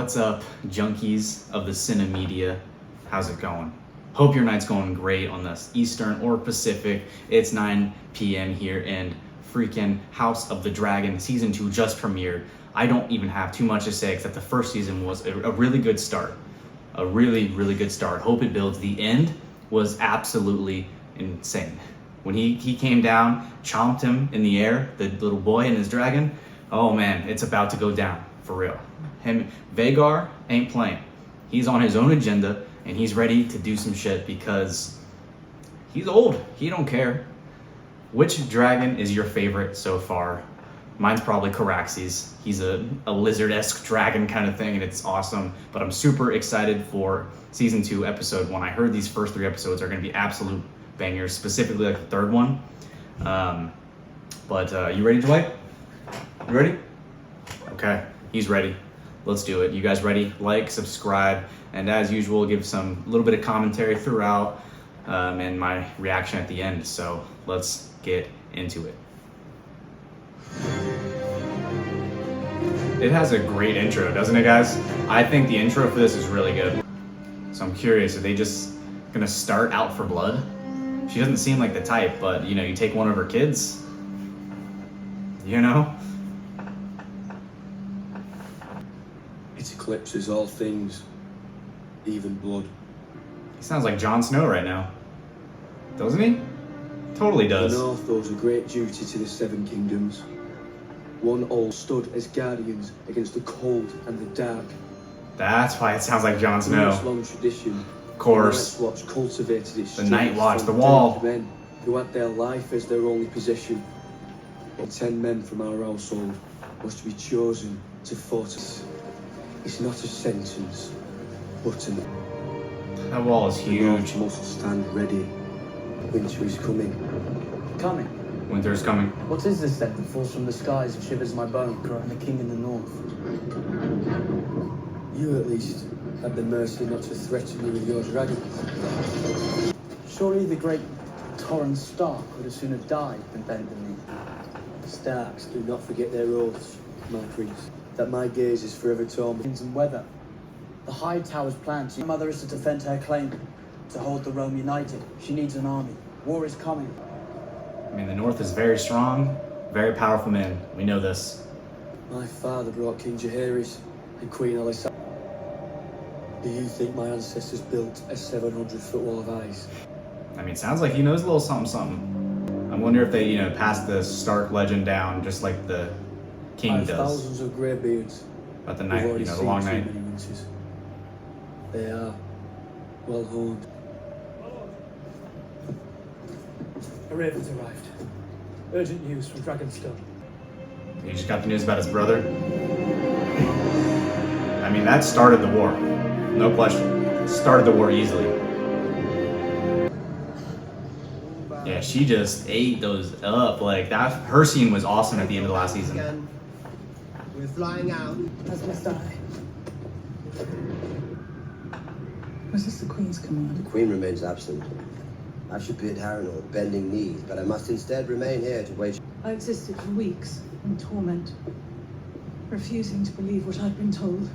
What's up, junkies of the Cinemedia? How's it going? Hope your night's going great on the Eastern or Pacific. It's 9 p.m. here and freaking House of the Dragon Season 2 just premiered. I don't even have too much to say except the first season was a really good start. A really, really good start. Hope it builds. The end was absolutely insane. When he came down, chomped him in the air, the little boy and his dragon, oh man, it's about to go down, for real. Vhagar ain't playing. He's on his own agenda and he's ready to do some shit because he's old. He don't care. Which dragon is your favorite so far? Mine's probably Caraxes. He's a lizard-esque dragon kind of thing and it's awesome. But I'm super excited for Season 2, Episode 1. I heard these first 3 episodes are going to be absolute bangers, specifically like the third one. You ready, Dwight? You ready? Okay, he's ready. Let's do it. You guys ready? Like, subscribe, and as usual, give some little bit of commentary throughout and my reaction at the end. So let's get into it. It has a great intro, doesn't it, guys? I think the intro for this is really good. So I'm curious, are they just gonna start out for blood? She doesn't seem like the type, but you know, you take one of her kids, you know? It eclipses all things, even blood. He sounds like Jon Snow right now. Doesn't he? Totally does. The North owes a great duty to the Seven Kingdoms. One all stood as guardians against the cold and the dark. That's why it sounds like Jon Snow. It's long tradition. Of course. The Night's Watch cultivated its The Night Watch, the from wall. dead men who had their life as their only possession. But 10 men from our household was to be chosen to fortify. It's not a sentence, but an. That wall is The North huge. must stand ready. Winter is coming. Coming. Winter's coming. What is this then that falls from the skies and shivers my bone, growing the king in the north? You at least had the mercy not to threaten me with your dragons. Surely the great Torrhen Stark would as soon have died than bend the knee. Starks do not forget their oaths, my prince. That my gaze is forever torn. Winds and weather. The High Tower's plan. My mother is to defend her claim, to hold the realm united. She needs an army. War is coming. I mean, the North is very strong, very powerful men. We know this. My father brought King Jaehaerys and Queen Alysanne. Do you think my ancestors built a 700-foot wall of ice? I mean, it sounds like he knows a little something, something. I wonder if they, passed the Stark legend down just like the king I've does. thousands of greybeards. About the We've night, already the seen long too night. many winters. They are well honed. A raven's arrived. Urgent news from Dragonstone. He just got the news about his brother. I mean, that started the war. No question. Started the war easily. Yeah, she just ate those up. Like, that, her scene was awesome at the end of the last season. We're flying out. As must I. Was this the Queen's command? The Queen remains absent. I should bid Harrenhal bending knees, but I must instead remain here to wait. I existed for weeks in torment, refusing to believe what I'd been told.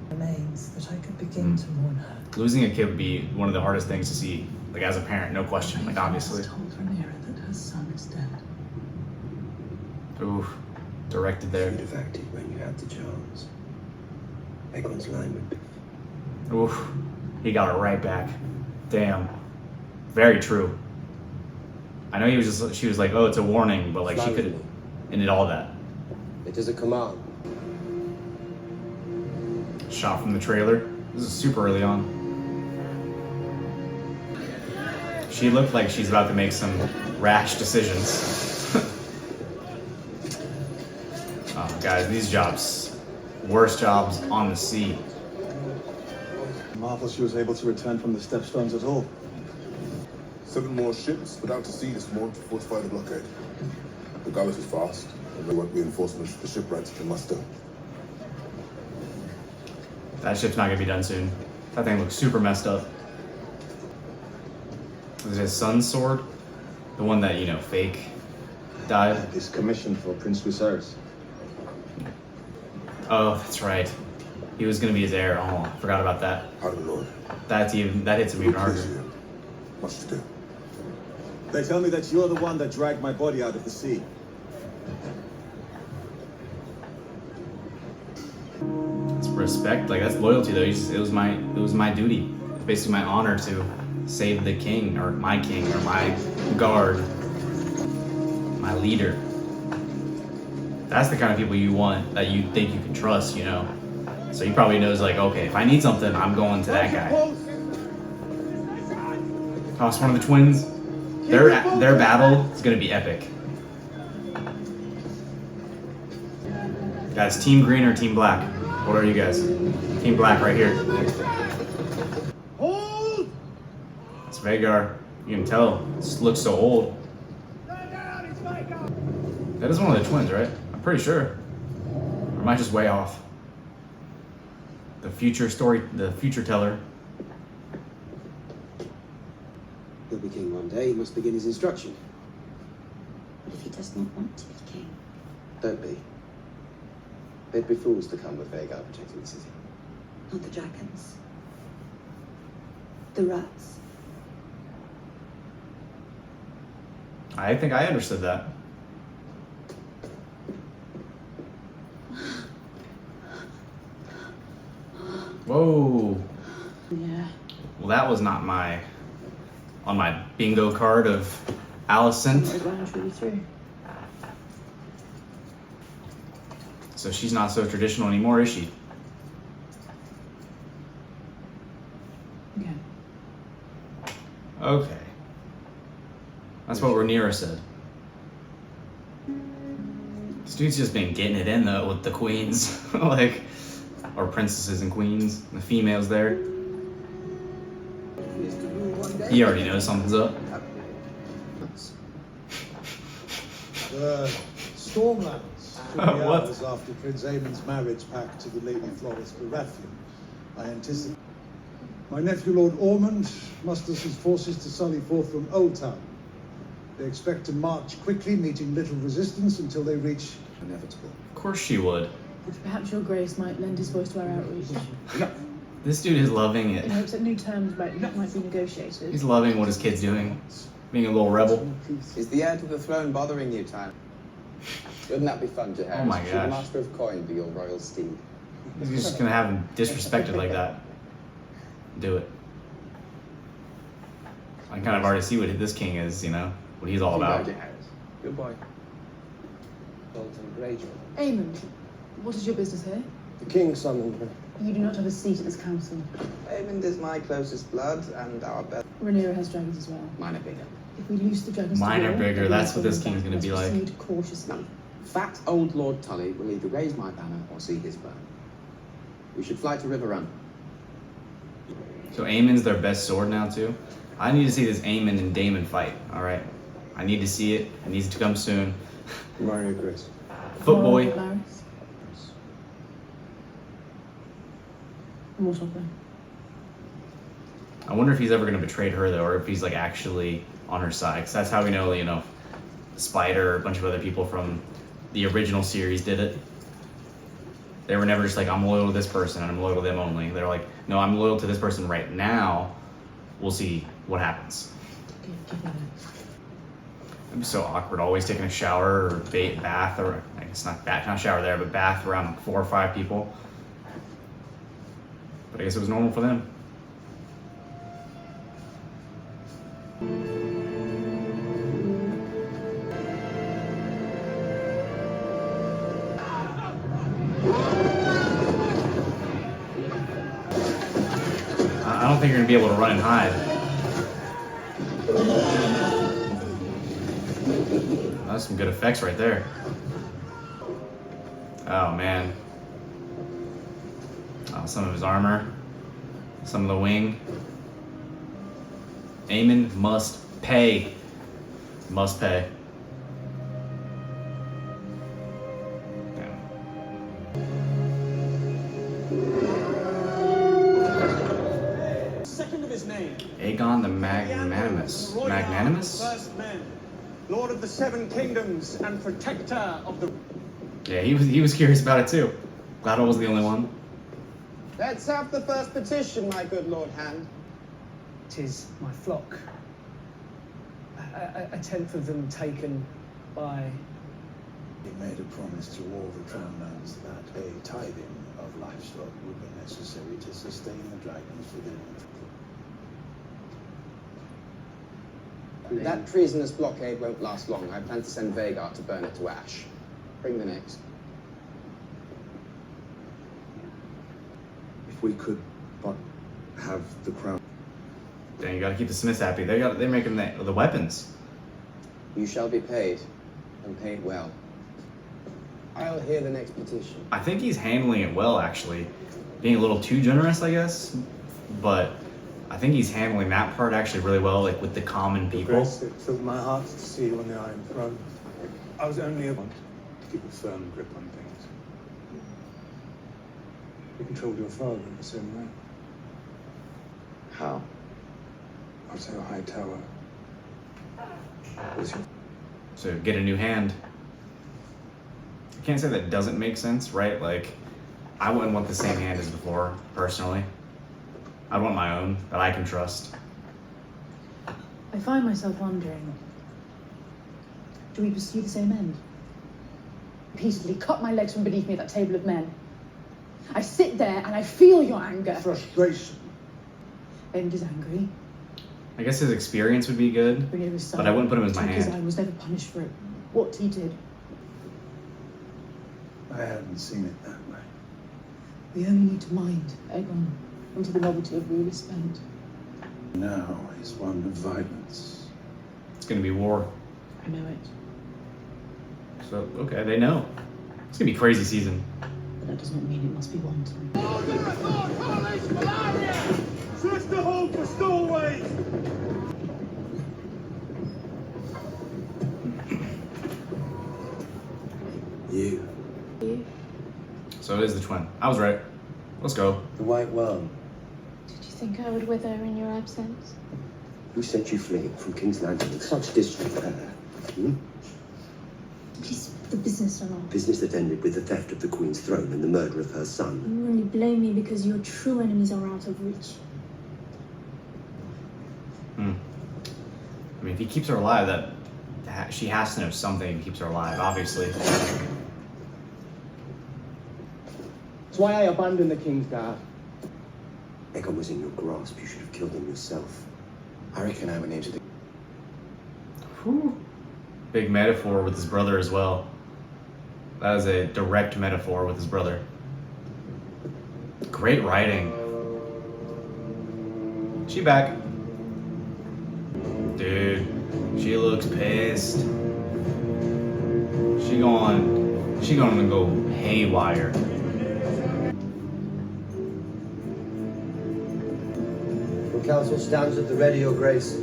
Remains that I could begin to mourn her. Losing a kid would be one of the hardest things to see, like as a parent, no question, like obviously. I told Rhaenyra that her son is dead. Oof, directed there. You'd have acted when you had the chance. Egwin's line would be. Oof, he got it right back. Damn, very true. I know she was like, oh, it's a warning, but like she could have ended all that. It is a command. Shot from the trailer. This is super early on. She looked like she's about to make some rash decisions. Oh, guys, these jobs, worst jobs on the sea. Marvel she was able to return from the Stepstones at all. 7 more ships put out to sea this morning to fortify the blockade. The galley is fast, and they want reinforcements for the shipwrights to muster. That ship's not gonna be done soon. That thing looks super messed up. Is it his son's sword? The one that, fake died? This commission for Prince Viserys. Oh, that's right. He was gonna be his heir. Oh, I forgot about that. How the Lord? That hits him even Who harder. kills you? Much to do. They tell me that you're the one that dragged my body out of the sea. It's respect, like that's loyalty though. It was my duty. It's basically my honor to save the king or my guard, my leader. That's the kind of people you want, that you think you can trust, you know. So he probably knows, like, okay, if I need something, I'm going to that guy. Toss one of the twins. Their battle is gonna be epic. Guys, team green or team black? What are you guys? Team black right here. Hold! It's Vhagar. You can tell. This looks so old. That is one of the twins, right? I'm pretty sure. Or am I just way off? The future teller. He'll be king one day. He must begin his instruction. What if he does not want to be king? Don't be. They'd be fools to come with Vhagar protecting the city. Not the dragons. The rats. I think I understood that. Whoa. Yeah. Well, that was not on my bingo card of Alicent. Not as well and truly through. So she's not so traditional anymore, is she? Okay. Okay. That's what Rhaenyra said. This dude's just been getting it in though with the queens. Like, or princesses and queens, the females there. He already knows something's up. The Stormlands took me What? hours after Prince Aemon's marriage pact to the Lady Floris Baratheon. I anticipate. My nephew Lord Ormond musters his forces to sally forth from Old Town. They expect to march quickly, meeting little resistance until they reach inevitable. Of course she would. Perhaps your grace might lend his voice to our outreach. This dude is loving it. In hopes that new terms might be negotiated. He's loving what his kid's doing. Being a little rebel. Is the heir to the throne bothering you, Tyrion? Wouldn't that be fun to have? Oh my Should gosh. the Master of Coin be your royal steed? He's just gonna have him disrespected like that. Do it. I kind of already see what this king is, you know, what he's all about. Good boy. Dalton Greyjoy. Aemon, what is your business here? The king summoned me. You do not have a seat at this council. Aemond is my closest blood and our best. Rhaenyra has dragons as well. Mine are bigger. If we loose the dragons Mine to are war, bigger, then that's we what this will king's gonna must be like. proceed cautiously. Fat old Lord Tully will either raise my banner or see his burn. We should fly to Riverrun. So Aemon's their best sword now too. I need to see this Aemon and Daemon fight. All right, I need to see it. It needs to come soon. Mario Grace. Footboy. Varys. And what of them? I wonder if he's ever gonna betray her though, or if he's like actually on her side. Cause that's how we know, you know, Spider, a bunch of other people from the original series did it. They were never just like, I'm loyal to this person and I'm loyal to them only. They're like, no, I'm loyal to this person right now. We'll see what happens. Give that It'd be so awkward, always taking a shower or bath, or I guess not shower there, but bath around like 4 or 5 people. But I guess it was normal for them. I don't think you're gonna be able to run and hide. That's some good effects right there. Oh man. Oh, some of his armor, some of the wing. Aemon must pay. Must pay. Second of his name. Aegon the Magnanimous. Magnanimous? First men. Lord of the Seven Kingdoms and protector of the... Yeah, he was curious about it too. Glad I wasn't the only one. Let's have the first petition, my good Lord Hand. 'Tis my flock. A tenth of them taken by... He made a promise to all the Drownlands that a tithing of livestock would be necessary to sustain the dragons within. That treasonous blockade won't last long. I plan to send Vhagar to burn it to ash. Bring the next. If we could but have the crown. Dang, you gotta keep the Smiths happy. They're making the weapons. You shall be paid, and paid well. I'll hear the next petition. I think he's handling it well, actually. Being a little too generous, I guess. But I think he's handling that part actually really well, like with the common people. Grace, it filled my heart to see you on the Iron Throne. I was only able to keep a firm grip on things. You controlled your father in the same way. How? Otto Hightower was your... So get a new hand. I can't say that doesn't make sense, right? Like, I wouldn't want the same hand as before, personally. I'd want my own that I can trust. I find myself wondering, do we pursue the same end? Repeatedly cut my legs from beneath me at that table of men. I sit there and I feel your anger. Frustration. End is angry. I guess his experience would be good, Bring it with but I wouldn't put him as my Took his hand. eye, was never punished for it. What he did. I hadn't seen it that way. We only need to mind Aegon until the novelty of rule is spent. Now is one of violence. It's gonna be war. I know it. So, okay, they know. It's gonna be a crazy season. But that does not mean it must be wanton. Switch the hold for stowaways! You, So it is the twin. I was right. Let's go. the White Worm. Did you think I would wither in your absence? Who sent you fleeing from King's Landing with such disrepair? Hmm? It is the business and all. Business that ended with the theft of the Queen's throne and the murder of her son. You only blame me because your true enemies are out of reach. I mean, if he keeps her alive, she has to know something that keeps her alive, obviously. That's why I abandoned the King's Guard. Aegon was in your grasp. You should have killed him yourself. I reckon I went into the... Whew. Big metaphor with his brother as well. That is a direct metaphor with his brother. Great writing. She back. Dude, she looks pissed. She gonna go haywire. Your counsel stands at the ready, Your Grace.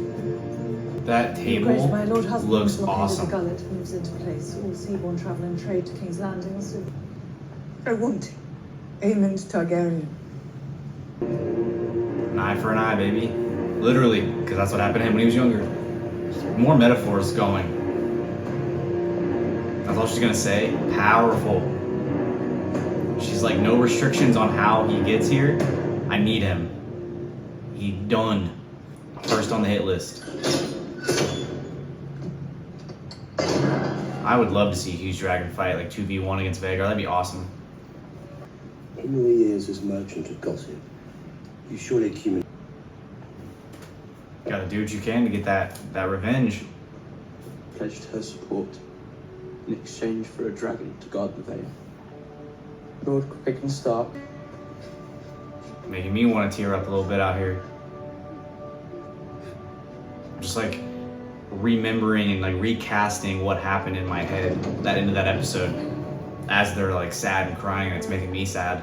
That table Grace, my Lord Husband looks blockaded awesome. The gullet moves into place. All seaborne travel and trade to King's Landing will soon. I want Aemond Targaryen. An eye for an eye, baby. Literally, because that's what happened to him when he was younger. More metaphors going. That's all she's gonna say. Powerful. She's like, no restrictions on how he gets here. I need him. He done. First on the hit list. I would love to see a huge dragon fight, like 2v1 against Vhagar. That'd be awesome. In your years as merchant of gossip, you surely accumulated. Gotta do what you can to get that revenge. Pledged her support in exchange for a dragon to guard the Vale. Lord Crichton Stark. Making me want to tear up a little bit out here. Just like remembering and like recasting what happened in my head that end of that episode as they're like sad and crying, and it's making me sad.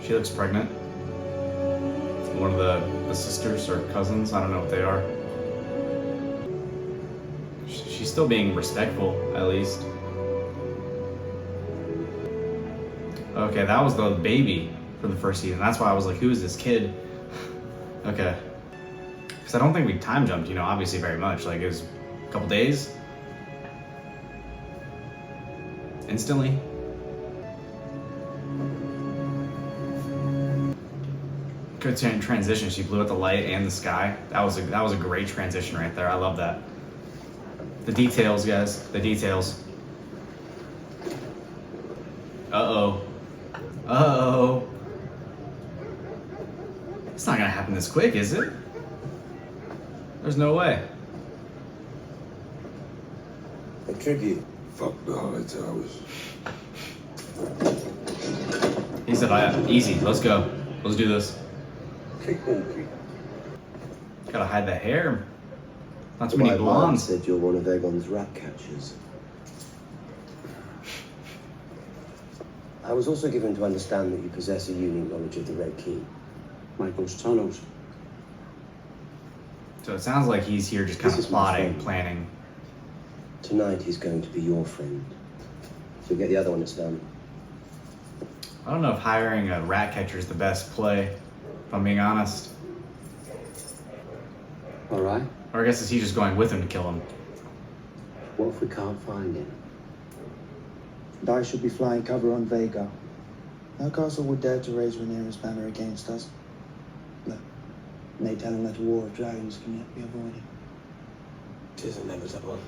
She looks pregnant. One of the sisters or cousins, I don't know what they are. She's still being respectful, at least. Okay, that was the baby for the first season. That's why I was like, who is this kid? Okay. Because I don't think we time jumped, obviously very much. Like, it was a couple days. Instantly. Good transition. She blew out the light and the sky. That was a great transition right there. I love that. The details, guys. The details. Uh-oh. Uh-oh. It's not gonna happen this quick, is it? There's no way. A tribute. Fuck the High Towers. He said, easy, let's go. Let's do this. Gotta hide the hair. Not too many My mom blondes. said you're one of Aegon's rat catchers. I was also given to understand that you possess a unique knowledge of the Red Key. Michael's tunnels. So it sounds like he's here just kind This of is my plotting, friend. planning. Tonight he's going to be your friend. You'll get the other one, it's done. I don't know if hiring a rat catcher is the best play, if I'm being honest. All right. Or I guess is he just going with him to kill him? What if we can't find him? And I should be flying cover on Vhagar. No castle would dare to raise Rhaenyra's banner against us. Look, they tell him that a war of dragons can yet be avoided. It is inevitable.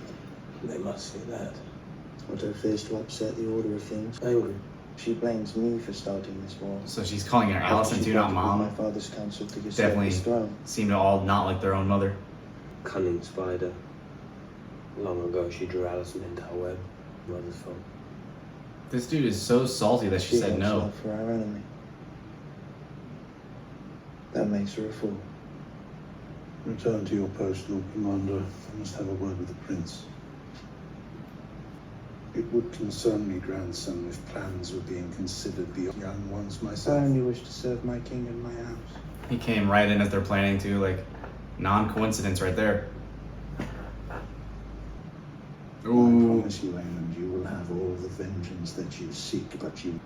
They must see that. Otto fears to upset the order of things. They will. She blames me for starting this war. So she's calling her Allison too, not My mom. father's counsel to usurp Definitely his throne. seem to all not like their own mother. Cunning spider. Long ago, she drew Allison into her web. Mother's fault. This dude is so salty that she said has no. love for our enemy. That makes her a fool. Return to your post, Lord Commander. I must have a word with the Prince. It would concern me, grandson, if plans were being considered beyond young ones I myself. only wish to serve my king and my house. He came right in as they're planning to, like, non-coincidence right there. I Ooh. promise you, Aemond, you will have all the vengeance that you seek, but you...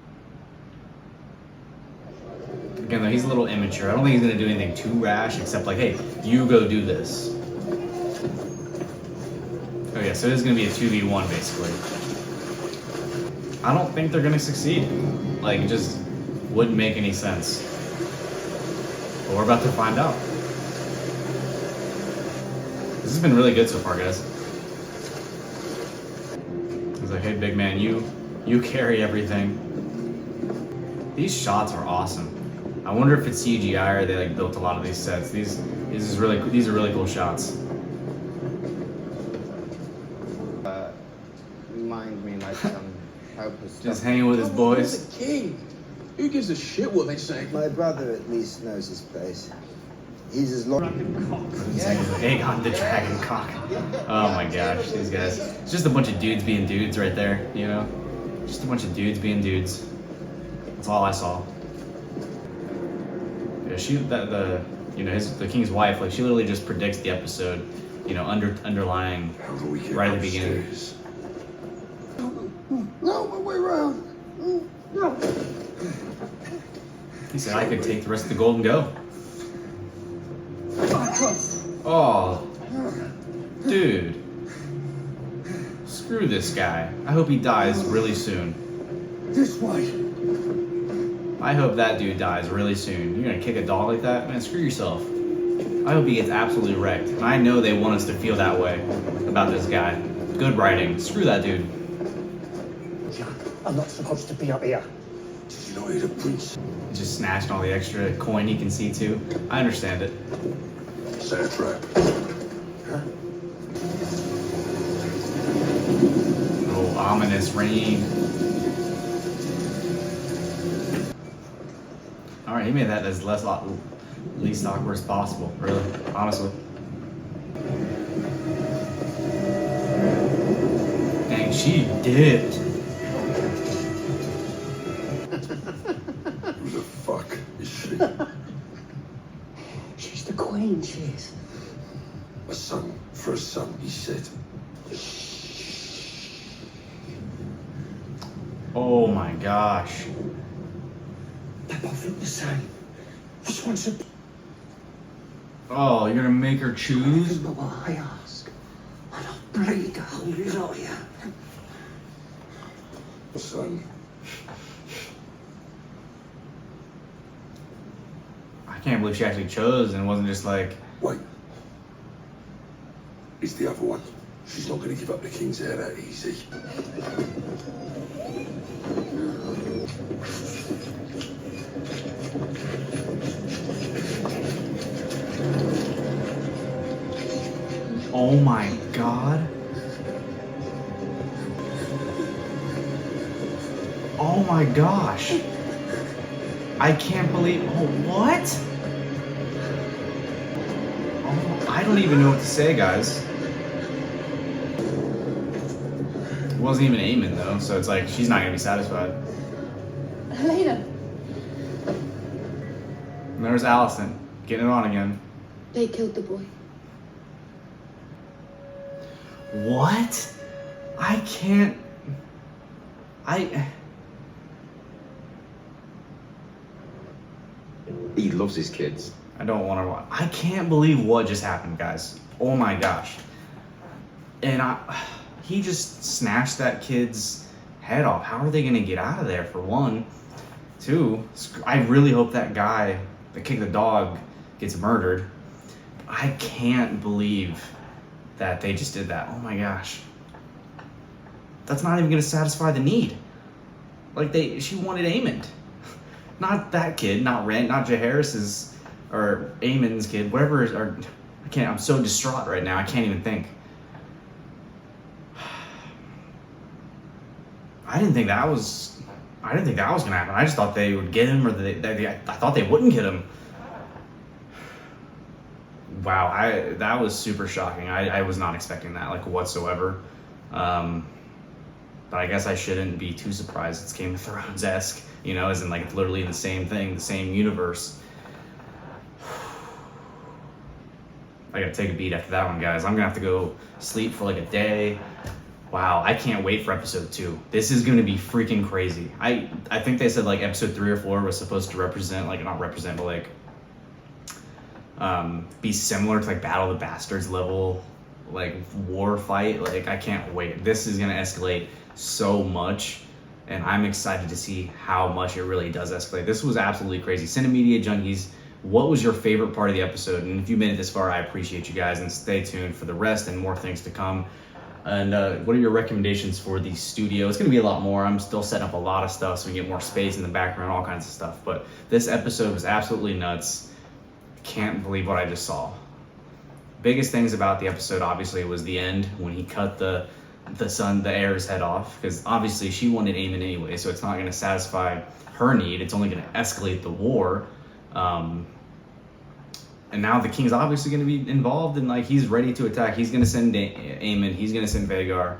Again, though, he's a little immature. I don't think he's gonna do anything too rash, except like, hey, you go do this. Oh yeah, so it is gonna be a 2v1 basically. I don't think they're gonna succeed. Like, it just wouldn't make any sense. But we're about to find out. This has been really good so far, guys. He's like, hey, big man, you carry everything. These shots are awesome. I wonder if it's CGI or they like built a lot of these sets. These are really cool shots. Remind me like some helpless. Just hanging with his boys. The king! Who gives a shit what they say? My brother at least knows his place. He's as long... Aegon the Dragon Cock. Oh my gosh, these guys. It's just a bunch of dudes being dudes right there, you know? Just a bunch of dudes being dudes. That's all I saw. Yeah, the king's wife, like, she literally just predicts the episode, you know, underlying right at the beginning. No, my way around. No. He said I could take the rest of the gold and go. Oh, dude. Screw this guy. I hope he dies really soon. This way. I hope that dude dies really soon. You're gonna kick a dog like that? Man, screw yourself. I hope he gets absolutely wrecked. And I know they want us to feel that way about this guy. Good writing. Screw that dude. I'm not supposed to be up here. Did you know he's a prince? He's just snatching all the extra coin he can see too. I understand it. Set a trap. Oh, ominous rain. Alright, he made that as least awkward as possible, really, honestly. Dang, she dipped. Who the fuck is she? She's the queen, she is. A son for a son, he said. Oh my gosh. They both look the same. Which one's a... Oh, you're gonna make her choose? Remember what I ask. And I'll bleed the whole lot of you. Son. I can't believe she actually chose and wasn't just like, Wait. It's the other one. She's not going to give up the king's heir that easy. oh my god. Oh my gosh. I can't believe, oh, what? Oh, I don't even know what to say, guys. It wasn't even Aemon though, so it's like, she's not gonna be satisfied. Helena. And there's Alicent, getting it on again. They killed the boy. What? I can't. He loves his kids. I don't want to watch. I can't believe what just happened, guys. Oh my gosh. And he just snatched that kid's head off. How are they going to get out of there, for one? Two, I really hope that guy that kicked the dog gets murdered. I can't believe that they just did that. Oh my gosh. That's not even going to satisfy the need. Like, she wanted Aemond. Not that kid, not Rent, not Jaehaerys's, or Aemon's kid, whatever, or I can't, I'm so distraught right now, I can't even think. I didn't think that was gonna happen. I just thought they would get him, or I thought they wouldn't get him. Wow, that was super shocking. I was not expecting that, like, whatsoever. But I guess I shouldn't be too surprised. It's Game of Thrones-esque, you know, as in, like, literally the same thing, the same universe. I gotta take a beat after that one, guys. I'm gonna have to go sleep for like a day. Wow, I can't wait for episode 2. This is gonna be freaking crazy. I think they said like episode 3 or 4 was supposed to represent, like, not represent, but like be similar to like Battle of the Bastards level, like, war fight. Like, I can't wait. This is gonna escalate so much, and I'm excited to see how much it really does escalate. This was absolutely crazy. Cinemedia Junkies, what was your favorite part of the episode? And if you made it this far, I appreciate you guys, and stay tuned for the rest and more things to come. And what are your recommendations for the studio? It's gonna be a lot more. I'm still setting up a lot of stuff so we get more space in the background, all kinds of stuff. But this episode was absolutely nuts. Can't believe what I just saw. Biggest things about the episode, obviously, was the end when he cut the heir's head off, because obviously she wanted Aemon anyway, so it's not going to satisfy her need. It's only going to escalate the war. And now the king's obviously going to be involved, and like, he's ready to attack. He's going to send Aemon. He's going to send Vhagar.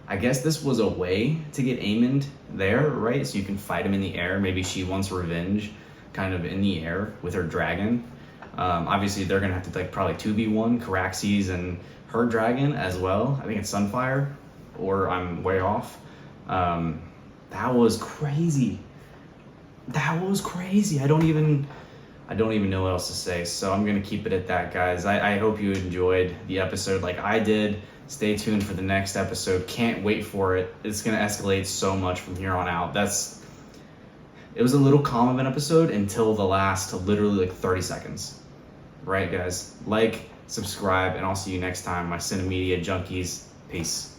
I guess this was a way to get Aemon there, right? So you can fight him in the air. Maybe she wants revenge, kind of in the air with her dragon. Obviously, they're gonna have to, like, probably 2v1 Caraxes and her dragon as well. I think it's Sunfire, or I'm way off. That was crazy. That was crazy. I don't even know what else to say. So I'm gonna keep it at that, guys. I hope you enjoyed the episode like I did. Stay tuned for the next episode. Can't wait for it. It's gonna escalate so much from here on out. It was a little calm of an episode until the last literally like 30 seconds. Right, guys? Like, subscribe, and I'll see you next time, my Cinemedia Junkies. Peace.